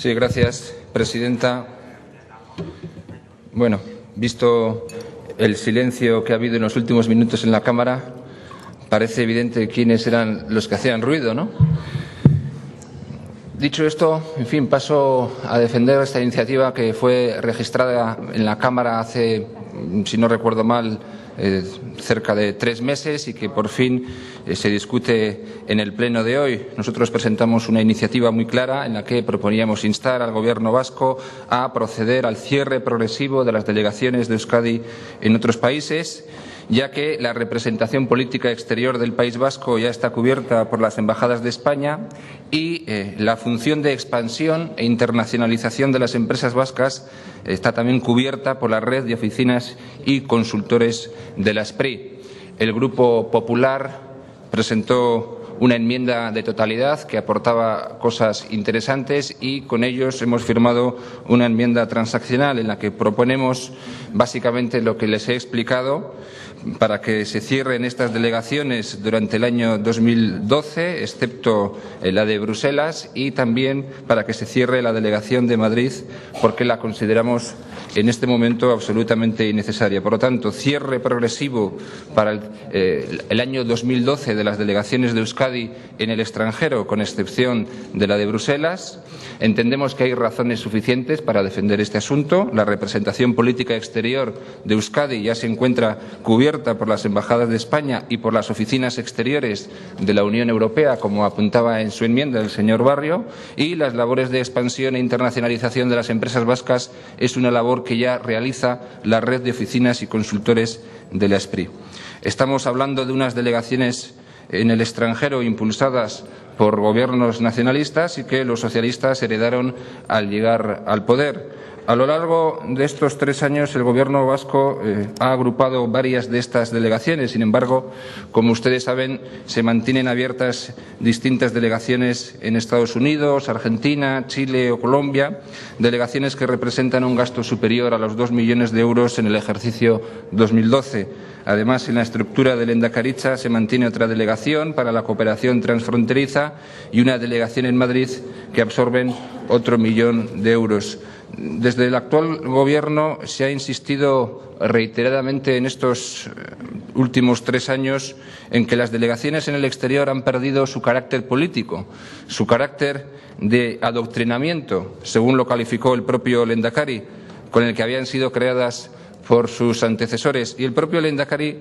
Sí, gracias, presidenta. Bueno, visto el silencio que ha habido en los últimos minutos en la Cámara, parece evidente quiénes eran los que hacían ruido, ¿no? Dicho esto, en fin, paso a defender esta iniciativa que fue registrada en la Cámara hace, si no recuerdo mal, cerca de 3 meses y que por fin se discute en el Pleno de hoy. Nosotros presentamos una iniciativa muy clara en la que proponíamos instar al Gobierno vasco a proceder al cierre progresivo de las delegaciones de Euskadi en otros países, ya que la representación política exterior del País Vasco ya está cubierta por las embajadas de España y la función de expansión e internacionalización de las empresas vascas está también cubierta por la red de oficinas y consultores de la SPRI. El Grupo Popular presentó una enmienda de totalidad que aportaba cosas interesantes y con ellos hemos firmado una enmienda transaccional en la que proponemos básicamente lo que les he explicado para que se cierren estas delegaciones durante el año 2012, excepto la de Bruselas, y también para que se cierre la delegación de Madrid, porque la consideramos en este momento absolutamente innecesaria. Por lo tanto, cierre progresivo para el año 2012 de las delegaciones de Euskadi en el extranjero, con excepción de la de Bruselas. Entendemos que hay razones suficientes para defender este asunto. La representación política exterior de Euskadi ya se encuentra cubierta por las embajadas de España y por las oficinas exteriores de la Unión Europea, como apuntaba en su enmienda el señor Barrio, y las labores de expansión e internacionalización de las empresas vascas es una labor que ya realiza la red de oficinas y consultores de la SPRI. Estamos hablando de unas delegaciones en el extranjero impulsadas por gobiernos nacionalistas y que los socialistas heredaron al llegar al poder. A lo largo de estos 3 años el Gobierno vasco ha agrupado varias de estas delegaciones. Sin embargo, como ustedes saben, se mantienen abiertas distintas delegaciones en Estados Unidos, Argentina, Chile o Colombia, delegaciones que representan un gasto superior a los 2 millones de euros en el ejercicio 2012. Además, en la estructura de Lehendakaritza se mantiene otra delegación para la cooperación transfronteriza y una delegación en Madrid que absorben otro 1 millón de euros. Desde el actual Gobierno se ha insistido reiteradamente en estos últimos 3 años en que las delegaciones en el exterior han perdido su carácter político, su carácter de adoctrinamiento, según lo calificó el propio Lehendakari, con el que habían sido creadas por sus antecesores, y el propio Lehendakari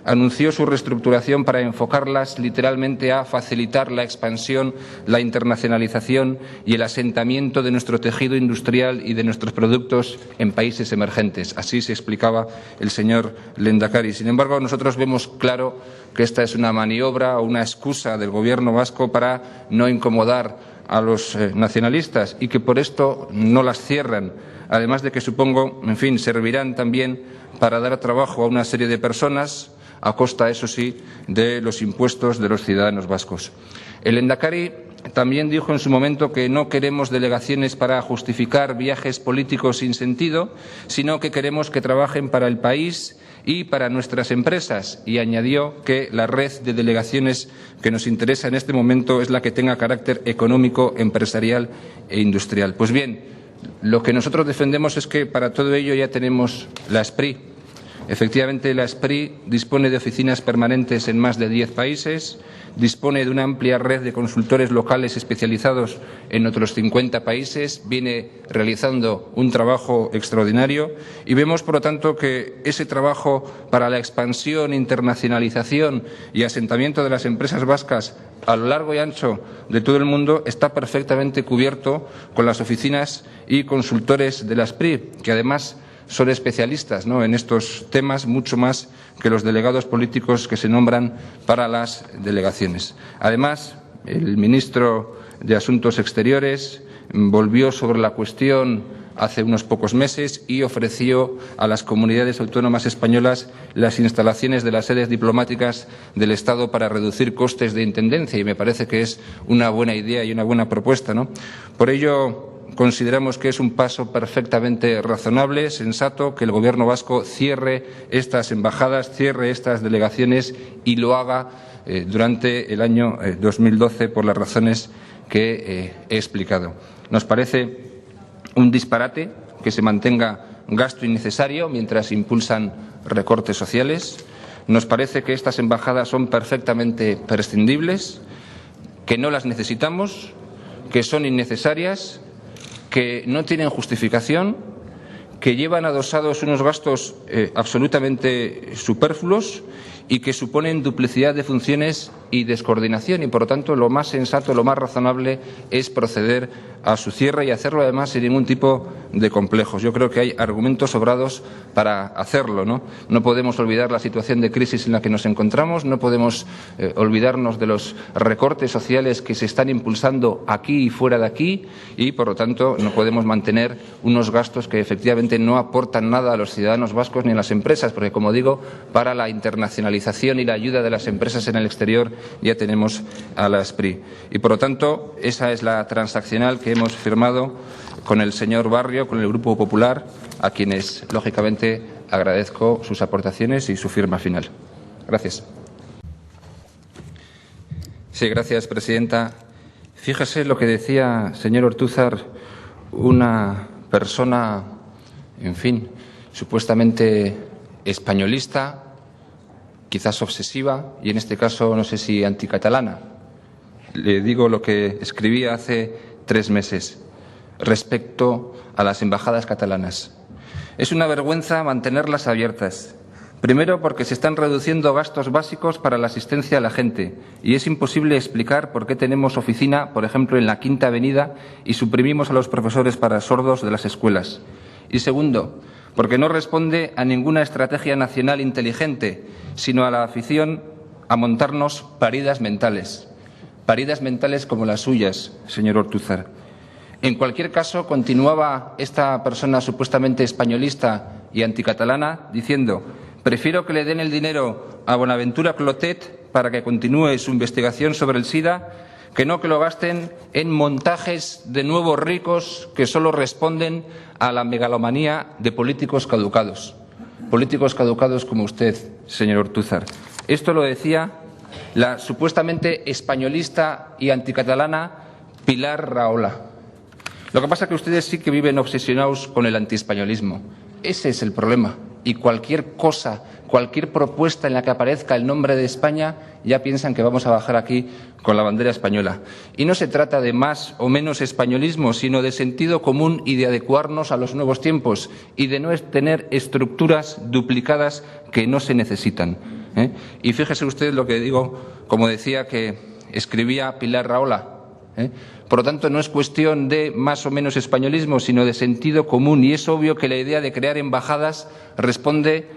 anunció su reestructuración para enfocarlas literalmente a facilitar la expansión, la internacionalización y el asentamiento de nuestro tejido industrial y de nuestros productos en países emergentes. Así se explicaba el señor Lehendakari. Sin embargo, nosotros vemos claro que esta es una maniobra o una excusa del Gobierno vasco para no incomodar a los nacionalistas y que por esto no las cierran. Además de que, supongo, en fin, servirán también para dar trabajo a una serie de personas, a costa, eso sí, de los impuestos de los ciudadanos vascos. El Lehendakari también dijo en su momento que no queremos delegaciones para justificar viajes políticos sin sentido, sino que queremos que trabajen para el país y para nuestras empresas, y añadió que la red de delegaciones que nos interesa en este momento es la que tenga carácter económico, empresarial e industrial. Pues bien, lo que nosotros defendemos es que para todo ello ya tenemos la SPRI. Efectivamente, la SPRI dispone de oficinas permanentes en más de 10 países, dispone de una amplia red de consultores locales especializados en otros 50 países, viene realizando un trabajo extraordinario y vemos, por lo tanto, que ese trabajo para la expansión, internacionalización y asentamiento de las empresas vascas a lo largo y ancho de todo el mundo está perfectamente cubierto con las oficinas y consultores de la SPRI, que además son especialistas, ¿no?, en estos temas, mucho más que los delegados políticos que se nombran para las delegaciones. Además, el ministro de Asuntos Exteriores volvió sobre la cuestión hace unos pocos meses y ofreció a las comunidades autónomas españolas las instalaciones de las sedes diplomáticas del Estado para reducir costes de intendencia, y me parece que es una buena idea y una buena propuesta, ¿no? Por ello, consideramos que es un paso perfectamente razonable, sensato, que el Gobierno vasco cierre estas embajadas, cierre estas delegaciones y lo haga durante el año 2012 por las razones que he explicado. Nos parece un disparate que se mantenga gasto innecesario mientras impulsan recortes sociales. Nos parece que estas embajadas son perfectamente prescindibles, que no las necesitamos, que son innecesarias, que no tienen justificación, que llevan adosados unos gastos absolutamente superfluos y que suponen duplicidad de funciones y descoordinación, y por lo tanto lo más sensato, lo más razonable es proceder a su cierre y hacerlo además sin ningún tipo de complejos. Yo creo que hay argumentos sobrados para hacerlo, ¿no? No podemos olvidar la situación de crisis en la que nos encontramos, no podemos olvidarnos de los recortes sociales que se están impulsando aquí y fuera de aquí, y por lo tanto no podemos mantener unos gastos que efectivamente no aportan nada a los ciudadanos vascos ni a las empresas, porque como digo, para la internacionalización y la ayuda de las empresas en el exterior ya tenemos a la SPRI. Y por lo tanto, esa es la transaccional que hemos firmado con el señor Barrio, con el Grupo Popular, a quienes, lógicamente, agradezco sus aportaciones y su firma final. Gracias. Sí, gracias, presidenta. Fíjese lo que decía, señor Ortúzar, una persona, en fin, supuestamente españolista, quizás obsesiva, y en este caso no sé si anticatalana. Le digo lo que escribía hace 3 meses respecto a las embajadas catalanas. Es una vergüenza mantenerlas abiertas. Primero, porque se están reduciendo gastos básicos para la asistencia a la gente y es imposible explicar por qué tenemos oficina, por ejemplo, en la Quinta Avenida y suprimimos a los profesores para sordos de las escuelas. Y segundo, porque no responde a ninguna estrategia nacional inteligente, sino a la afición a montarnos paridas mentales como las suyas, señor Ortúzar. En cualquier caso, continuaba esta persona supuestamente españolista y anticatalana diciendo: prefiero que le den el dinero a Bonaventura Clotet para que continúe su investigación sobre el SIDA que no que lo gasten en montajes de nuevos ricos que solo responden a la megalomanía de políticos caducados como usted, señor Ortúzar. Esto lo decía la supuestamente españolista y anticatalana Pilar Rahola. Lo que pasa es que ustedes sí que viven obsesionados con el antiespañolismo. Ese es el problema. Y cualquier cosa, cualquier propuesta en la que aparezca el nombre de España, ya piensan que vamos a bajar aquí con la bandera española. Y no se trata de más o menos españolismo, sino de sentido común y de adecuarnos a los nuevos tiempos y de no tener estructuras duplicadas que no se necesitan. Y fíjese usted lo que digo, como decía que escribía Pilar Rahola. Por lo tanto, no es cuestión de más o menos españolismo, sino de sentido común. Y es obvio que la idea de crear embajadas responde,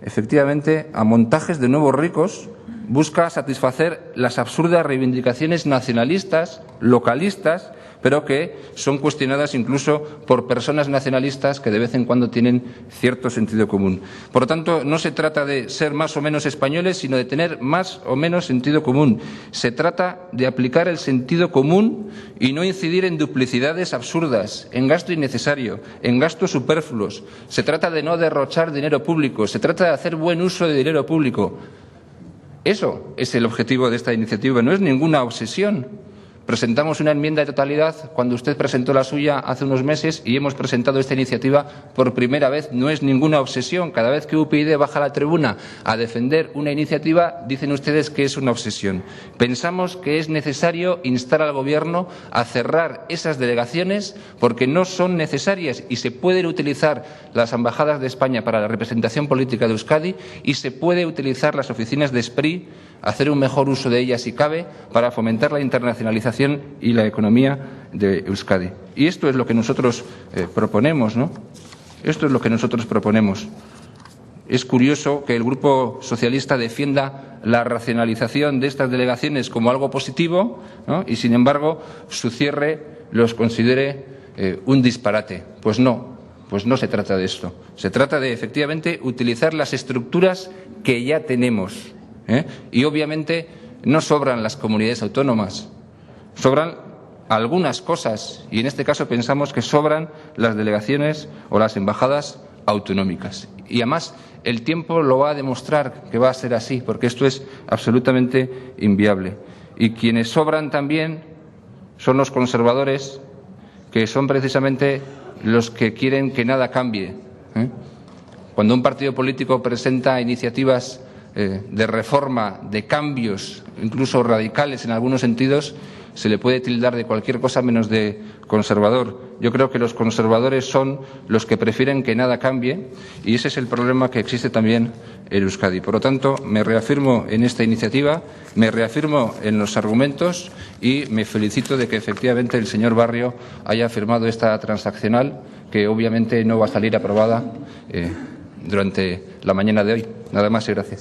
efectivamente, a montajes de nuevos ricos, busca satisfacer las absurdas reivindicaciones nacionalistas, localistas, pero que son cuestionadas incluso por personas nacionalistas que de vez en cuando tienen cierto sentido común. Por lo tanto, no se trata de ser más o menos españoles, sino de tener más o menos sentido común. Se trata de aplicar el sentido común y no incidir en duplicidades absurdas, en gasto innecesario, en gastos superfluos. Se trata de no derrochar dinero público, se trata de hacer buen uso de dinero público. Eso es el objetivo de esta iniciativa, no es ninguna obsesión. Presentamos una enmienda de totalidad cuando usted presentó la suya hace unos meses y hemos presentado esta iniciativa por primera vez. No es ninguna obsesión. Cada vez que UPyD baja a la tribuna a defender una iniciativa, dicen ustedes que es una obsesión. Pensamos que es necesario instar al Gobierno a cerrar esas delegaciones porque no son necesarias y se pueden utilizar las embajadas de España para la representación política de Euskadi y se puede utilizar las oficinas de SPRI, hacer un mejor uso de ellas si cabe, para fomentar la internacionalización y la economía de Euskadi. Y esto es lo que nosotros proponemos, ¿no? Esto es lo que nosotros proponemos. Es curioso que el Grupo Socialista defienda la racionalización de estas delegaciones como algo positivo, ¿no? Y, sin embargo, su cierre los considere un disparate. Pues no se trata de esto. Se trata de, efectivamente, utilizar las estructuras que ya tenemos. Y obviamente no sobran las comunidades autónomas, sobran algunas cosas y en este caso pensamos que sobran las delegaciones o las embajadas autonómicas. Y además el tiempo lo va a demostrar que va a ser así, porque esto es absolutamente inviable. Y quienes sobran también son los conservadores, que son precisamente los que quieren que nada cambie. Cuando un partido político presenta iniciativas de reforma, de cambios, incluso radicales en algunos sentidos, se le puede tildar de cualquier cosa menos de conservador. Yo creo que los conservadores son los que prefieren que nada cambie y ese es el problema que existe también en Euskadi. Por lo tanto, me reafirmo en esta iniciativa, me reafirmo en los argumentos y me felicito de que efectivamente el señor Barrio haya firmado esta transaccional, que obviamente no va a salir aprobada durante la mañana de hoy. Nada más y gracias.